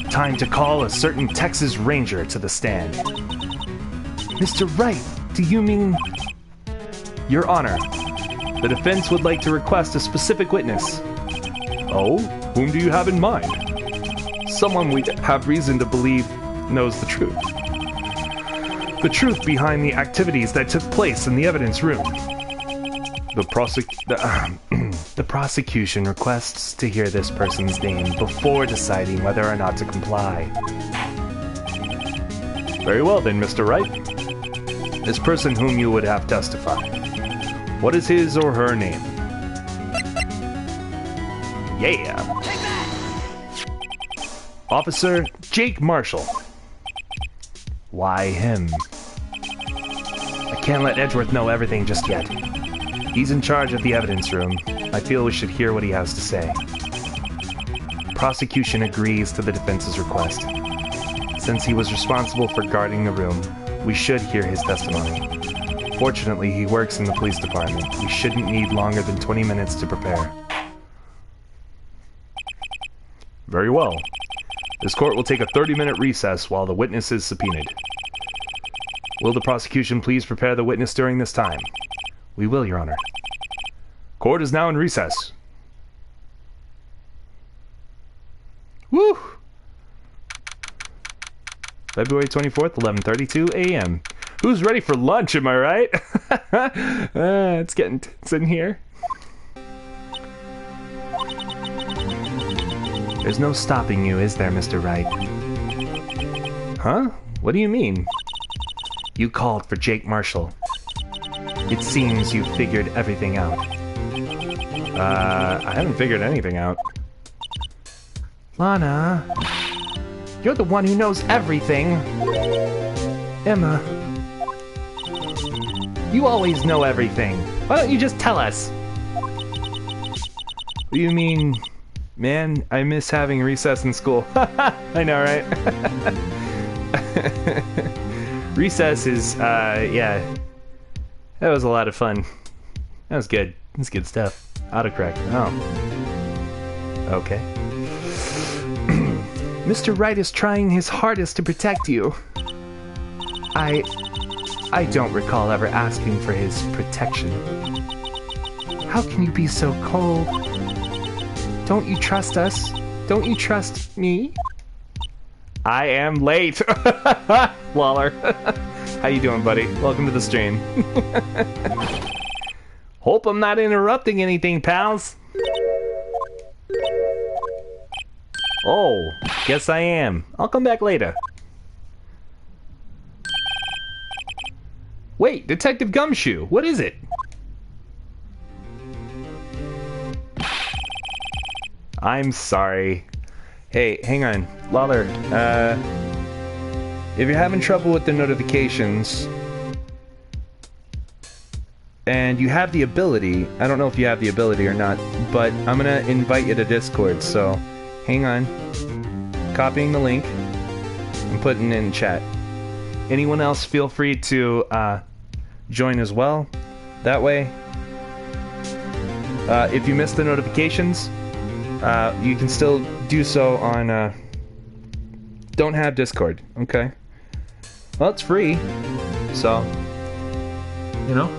Time to call a certain Texas Ranger to the stand. Mr. Wright, do you mean... Your Honor, the defense would like to request a specific witness. Oh? Whom do you have in mind? Someone we have reason to believe knows the truth. The truth behind the activities that took place in the evidence room. The prosecution requests to hear this person's name before deciding whether or not to comply. Very well then, Mr. Wright. This person whom you would have testify. What is his or her name? Yeah. Officer Jake Marshall. Why him? I can't let Edgeworth know everything just yet. He's in charge of the evidence room. I feel we should hear what he has to say. Prosecution agrees to the defense's request. Since he was responsible for guarding the room, we should hear his testimony. Fortunately, he works in the police department. We shouldn't need longer than 20 minutes to prepare. Very well. This court will take a 30-minute recess while the witness is subpoenaed. Will the prosecution please prepare the witness during this time? We will, Your Honor. Court is now in recess. Woo! February 24th, 11:32 a.m. Who's ready for lunch, am I right? It's getting tense in here. There's no stopping you, is there, Mr. Wright? Huh? What do you mean? You called for Jake Marshall. It seems you've figured everything out. I haven't figured anything out. Lana, you're the one who knows everything. Emma, You always know everything. Why don't you just tell us? What do you mean? Man, I miss having recess in school. I know, right? Recess is, yeah. That was a lot of fun. That was good. That's good stuff. Autocorrect. Oh. Okay. Mr. Wright is trying his hardest to protect you. I don't recall ever asking for his protection. How can you be so cold? Don't you trust us? Don't you trust me? I am late. Lawler. How you doing, buddy? Welcome to the stream. Hope I'm not interrupting anything, pals. Oh, guess I am. I'll come back later. Wait, Detective Gumshoe, what is it? I'm sorry. Hey, hang on. Lawler, if you're having trouble with the notifications, and you have the ability. I don't know if you have the ability or not, but I'm gonna invite you to Discord, so hang on. Copying the link and putting it in chat. Anyone else, feel free to join as well. That way, if you missed the notifications, you can still do so on don't have Discord. Okay. Well, it's free, so you know.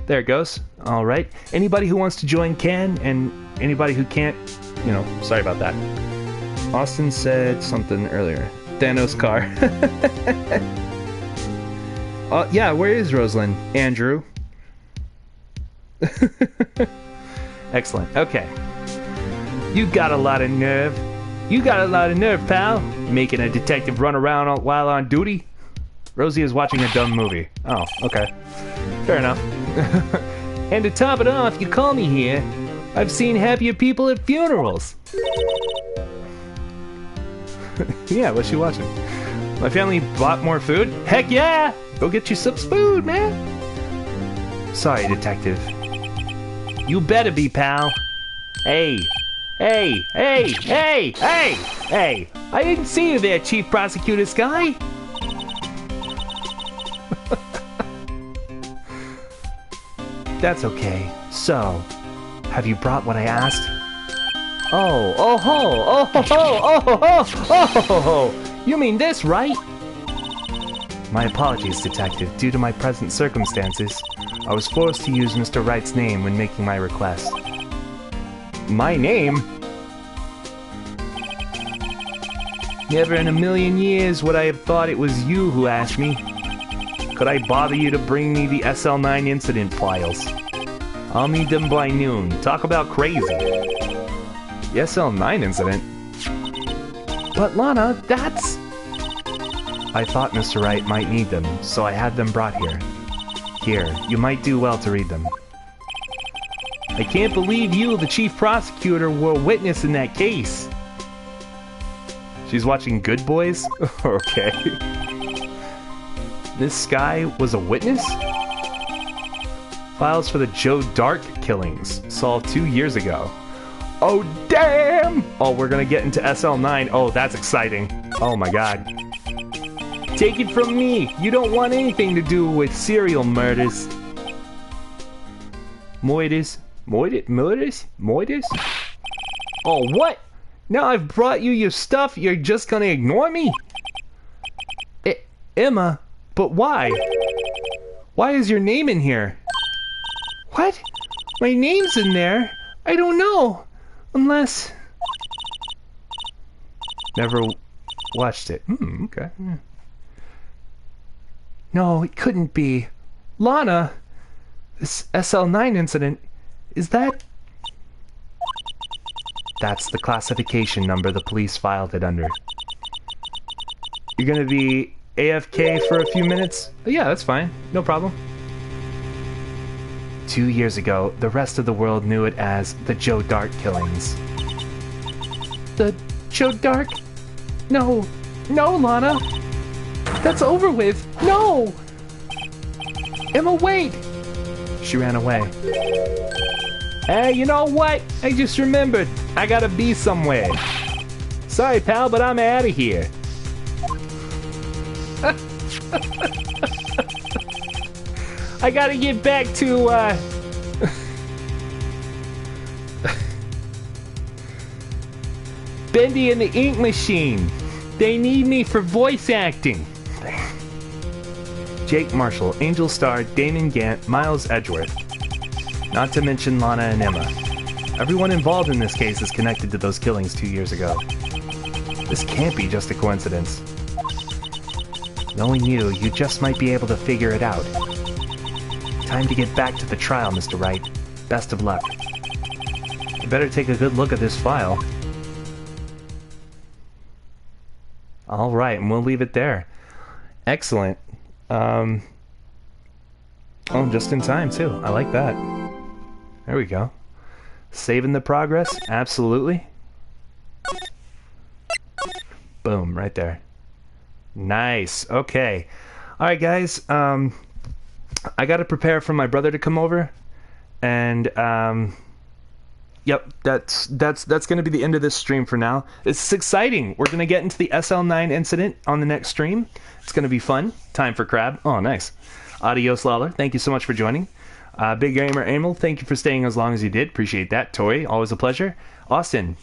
There it goes. All right. Anybody who wants to join can, and anybody who can't, you know, sorry about that. Austin said something earlier. Thanos car. Yeah, where is Rosalind? Andrew. Excellent. Okay. You got a lot of nerve. You got a lot of nerve, pal. Making a detective run around while on duty. Rosie is watching a dumb movie. Oh, okay. Fair enough. And to top it off, you call me here. I've seen happier people at funerals. Yeah, what's she watching? My family bought more food? Heck yeah! Go get you some food, man! Sorry, detective. You better be, pal. Hey! Hey! Hey! Hey! Hey! Hey! I didn't see you there, Chief Prosecutor Sky! That's okay. So, have you brought what I asked? Oh, oh ho, oh ho ho, oh ho ho, oh ho ho! You mean this, right? My apologies, Detective. Due to my present circumstances, I was forced to use Mr. Wright's name when making my request. My name? Never in a million years would I have thought it was you who asked me. Could I bother you to bring me the SL9 incident files? I'll need them by noon. Talk about crazy. The SL9 incident? But Lana, that's... I thought Mr. Wright might need them, so I had them brought here. Here, you might do well to read them. I can't believe you, the chief prosecutor, were a witness in that case. She's watching Good Boys? Okay. This guy was a witness? Files for the Joe Dark killings, solved 2 years ago. Oh, damn! Oh, we're gonna get into SL9. Oh, that's exciting. Oh my god. Take it from me, you don't want anything to do with serial murders. Murders? Oh, what? Now I've brought you your stuff, you're just gonna ignore me? Emma, but why? Why is your name in here? What? My name's in there? I don't know. Unless... Never watched it. Okay. No, it couldn't be. Lana! This SL9 incident, is that... That's the classification number the police filed it under. You're gonna be AFK for a few minutes? Yeah, that's fine. No problem. 2 years ago, the rest of the world knew it as the Joe Dark killings. The Joe Dark? No. No, Lana! That's over with! No! Emma, wait! She ran away. Hey, you know what? I just remembered. I gotta be somewhere. Sorry, pal, but I'm out of here. I gotta get back to, Bendy and the Ink Machine. They need me for voice acting. Jake Marshall, Angel Star, Damon Gant, Miles Edgeworth. Not to mention Lana and Emma. Everyone involved in this case is connected to those killings 2 years ago. This can't be just a coincidence. Knowing you just might be able to figure it out. Time to get back to the trial, Mr. Wright. Best of luck. You better take a good look at this file. Alright, and we'll leave it there. Excellent. Oh, just in time, too. I like that. There we go. Saving the progress? Absolutely. Boom, right there. Nice. Okay. Alright, guys. I got to prepare for my brother to come over, and yep, that's going to be the end of this stream for now. It's exciting. We're going to get into the SL9 incident on the next stream. It's going to be fun. Time for Crab. Oh, nice. Adios, Lawler. Thank you so much for joining. Big Gamer Emil, thank you for staying as long as you did. Appreciate that. Tori, always a pleasure. Austin,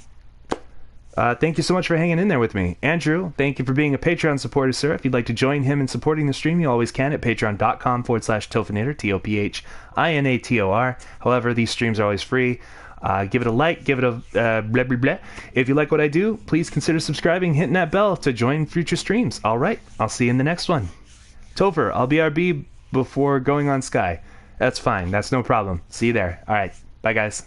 thank you so much for hanging in there with me. Andrew, thank you for being a Patreon supporter, sir. If you'd like to join him in supporting the stream, you always can at patreon.com/Tophinator, Tophinator. However, these streams are always free. Give it a like, give it a blah, blah, blah. If you like what I do, please consider subscribing, hitting that bell to join future streams. All right, I'll see you in the next one. Topher, I'll BRB before going on Sky. That's fine. That's no problem. See you there. All right. Bye, guys.